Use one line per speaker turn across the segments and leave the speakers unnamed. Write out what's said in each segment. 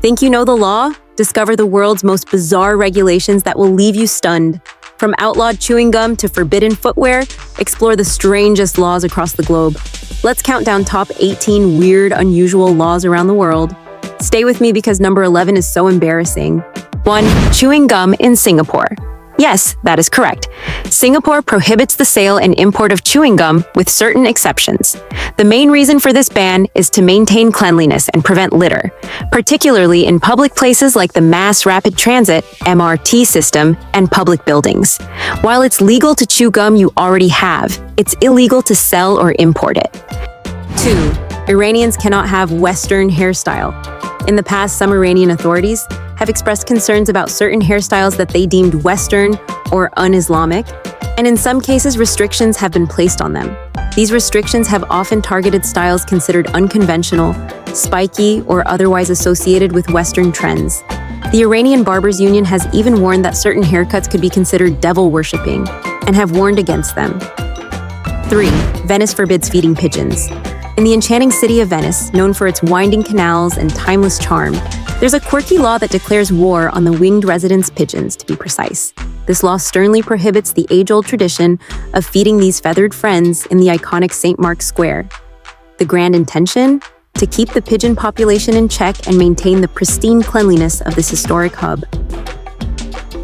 Think you know the law? Discover the world's most bizarre regulations that will leave you stunned. From outlawed chewing gum to forbidden footwear, explore the strangest laws across the globe. Let's count down top 18 weird, unusual laws around the world. Stay with me because number 11 is so embarrassing. 1. Chewing gum in Singapore. Yes, that is correct. Singapore prohibits the sale and import of chewing gum with certain exceptions. The main reason for this ban is to maintain cleanliness and prevent litter, particularly in public places like the Mass Rapid Transit (MRT) system and public buildings. While it's legal to chew gum you already have, it's illegal to sell or import it. 2. Iranians cannot have Western hairstyle. In the past, some Iranian authorities have expressed concerns about certain hairstyles that they deemed Western or un-Islamic, and in some cases restrictions have been placed on them. These restrictions have often targeted styles considered unconventional, spiky, or otherwise associated with Western trends. The Iranian Barbers Union has even warned that certain haircuts could be considered devil-worshipping, and have warned against them. 3. Venice forbids feeding pigeons. In the enchanting city of Venice, known for its winding canals and timeless charm, there's a quirky law that declares war on the winged residents' pigeons, to be precise. This law sternly prohibits the age-old tradition of feeding these feathered friends in the iconic St. Mark's Square. The grand intention? To keep the pigeon population in check and maintain the pristine cleanliness of this historic hub.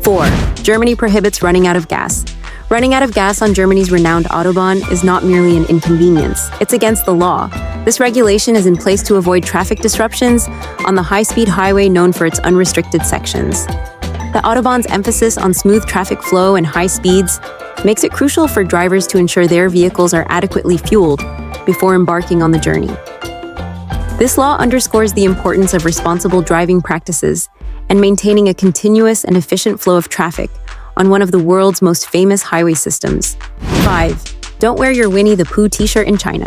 4. Germany prohibits running out of gas. Running out of gas on Germany's renowned Autobahn is not merely an inconvenience, it's against the law. This regulation is in place to avoid traffic disruptions on the high-speed highway known for its unrestricted sections. The Autobahn's emphasis on smooth traffic flow and high speeds makes it crucial for drivers to ensure their vehicles are adequately fueled before embarking on the journey. This law underscores the importance of responsible driving practices and maintaining a continuous and efficient flow of traffic on one of the world's most famous highway systems. 5. Don't wear your Winnie the Pooh t-shirt in China.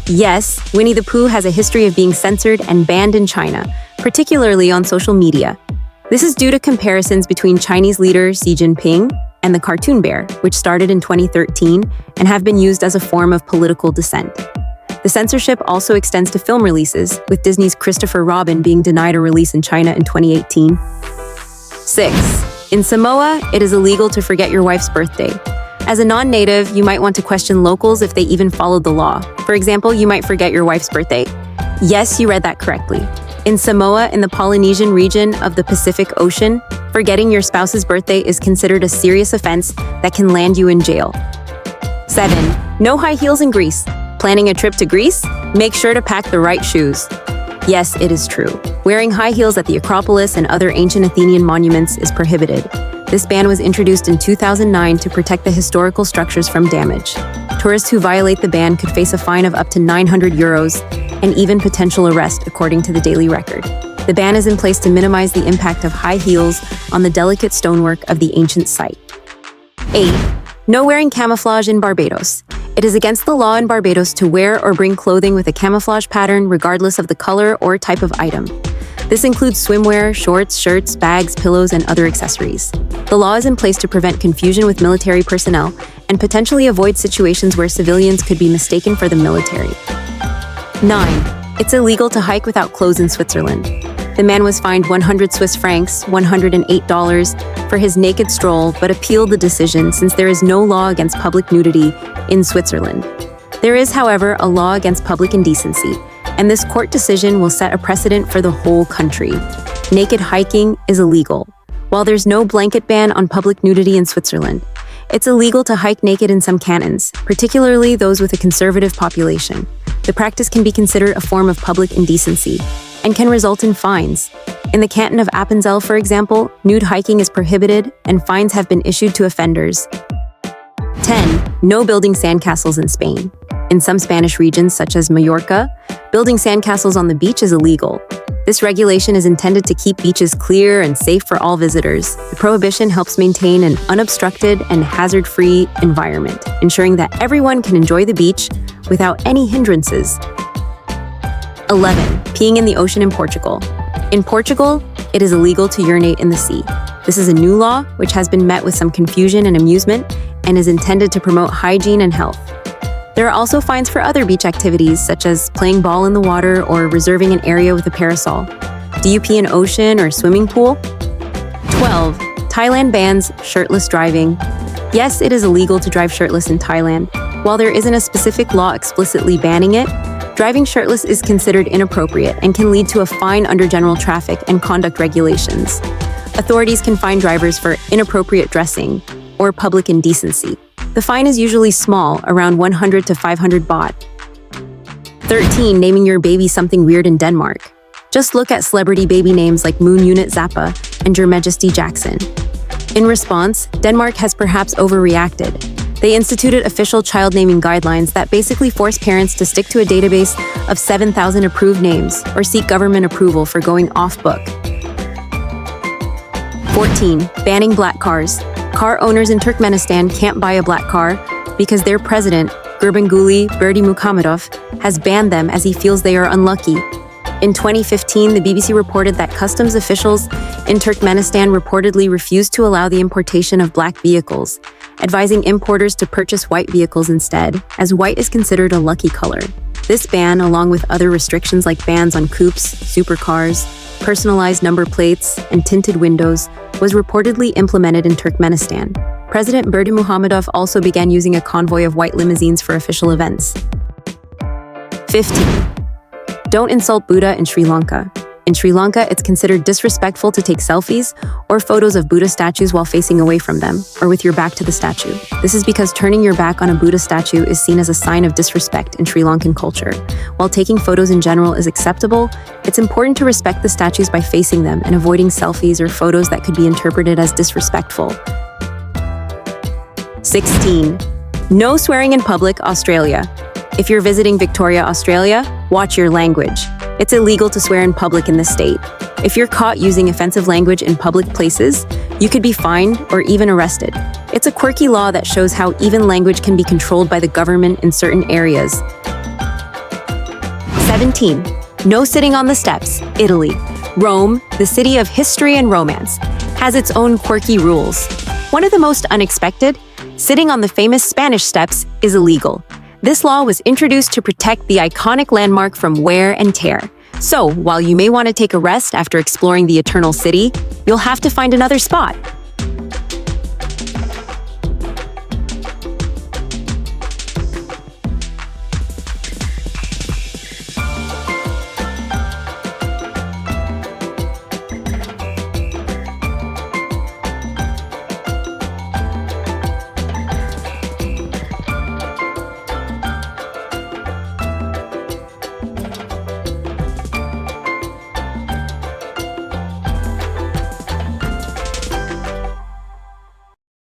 Yes, Winnie the Pooh has a history of being censored and banned in China, particularly on social media. This is due to comparisons between Chinese leader Xi Jinping and the cartoon bear, which started in 2013 and have been used as a form of political dissent. The censorship also extends to film releases, with Disney's Christopher Robin being denied a release in China in 2018. 6. In Samoa, it is illegal to forget your wife's birthday. As a non-native, you might want to question locals if they even followed the law. For example, you might forget your wife's birthday. Yes, you read that correctly. In Samoa, in the Polynesian region of the Pacific Ocean, forgetting your spouse's birthday is considered a serious offense that can land you in jail. 7. No high heels in Greece. Planning a trip to Greece? Make sure to pack the right shoes. Yes, it is true. Wearing high heels at the Acropolis and other ancient Athenian monuments is prohibited. This ban was introduced in 2009 to protect the historical structures from damage. Tourists who violate the ban could face a fine of up to 900 euros and even potential arrest, according to the Daily Record. The ban is in place to minimize the impact of high heels on the delicate stonework of the ancient site. 8. No wearing camouflage in Barbados. It is against the law in Barbados to wear or bring clothing with a camouflage pattern regardless of the color or type of item. This includes swimwear, shorts, shirts, bags, pillows, and other accessories. The law is in place to prevent confusion with military personnel and potentially avoid situations where civilians could be mistaken for the military. 9. It's illegal to hike without clothes in Switzerland. The man was fined 100 Swiss francs, $108, for his naked stroll, but appealed the decision since there is no law against public nudity in Switzerland. There is, however, a law against public indecency, and this court decision will set a precedent for the whole country. Naked hiking is illegal. While there's no blanket ban on public nudity in Switzerland, it's illegal to hike naked in some cantons, particularly those with a conservative population. The practice can be considered a form of public indecency and can result in fines. In the canton of Appenzell, for example, nude hiking is prohibited and fines have been issued to offenders. 10. No building sandcastles in Spain. In some Spanish regions, such as Mallorca, building sandcastles on the beach is illegal. This regulation is intended to keep beaches clear and safe for all visitors. The prohibition helps maintain an unobstructed and hazard-free environment, ensuring that everyone can enjoy the beach without any hindrances. 11. Peeing in the ocean in Portugal. In Portugal, it is illegal to urinate in the sea. This is a new law, which has been met with some confusion and amusement, and is intended to promote hygiene and health. There are also fines for other beach activities, such as playing ball in the water or reserving an area with a parasol. Do you pee in an ocean or swimming pool? 12. Thailand bans shirtless driving. Yes, it is illegal to drive shirtless in Thailand. While there isn't a specific law explicitly banning it, driving shirtless is considered inappropriate and can lead to a fine under general traffic and conduct regulations. Authorities can fine drivers for inappropriate dressing or public indecency. The fine is usually small, around 100 to 500 baht. 13. Naming your baby something weird in Denmark. Just look at celebrity baby names like Moon Unit Zappa and Your Majesty Jackson. In response, Denmark has perhaps overreacted. They instituted official child naming guidelines that basically force parents to stick to a database of 7,000 approved names or seek government approval for going off-book. 14. Banning black cars. Car owners in Turkmenistan can't buy a black car because their president, Gurbanguly Berdimuhamedov, has banned them as he feels they are unlucky. In 2015, the BBC reported that customs officials in Turkmenistan reportedly refused to allow the importation of black vehicles, advising importers to purchase white vehicles instead, as white is considered a lucky color. This ban, along with other restrictions like bans on coupes, supercars, personalized number plates, and tinted windows, was reportedly implemented in Turkmenistan. President Berdimuhamedov also began using a convoy of white limousines for official events. 15. Don't insult Buddha in Sri Lanka. In Sri Lanka, it's considered disrespectful to take selfies or photos of Buddha statues while facing away from them, or with your back to the statue. This is because turning your back on a Buddha statue is seen as a sign of disrespect in Sri Lankan culture. While taking photos in general is acceptable, it's important to respect the statues by facing them and avoiding selfies or photos that could be interpreted as disrespectful. 16. No swearing in public, Australia. If you're visiting Victoria, Australia, watch your language. It's illegal to swear in public in the state. If you're caught using offensive language in public places, you could be fined or even arrested. It's a quirky law that shows how even language can be controlled by the government in certain areas. 17. No sitting on the steps, Italy. Rome, the city of history and romance, has its own quirky rules. One of the most unexpected, sitting on the famous Spanish steps is illegal. This law was introduced to protect the iconic landmark from wear and tear. So, while you may want to take a rest after exploring the Eternal City, you'll have to find another spot.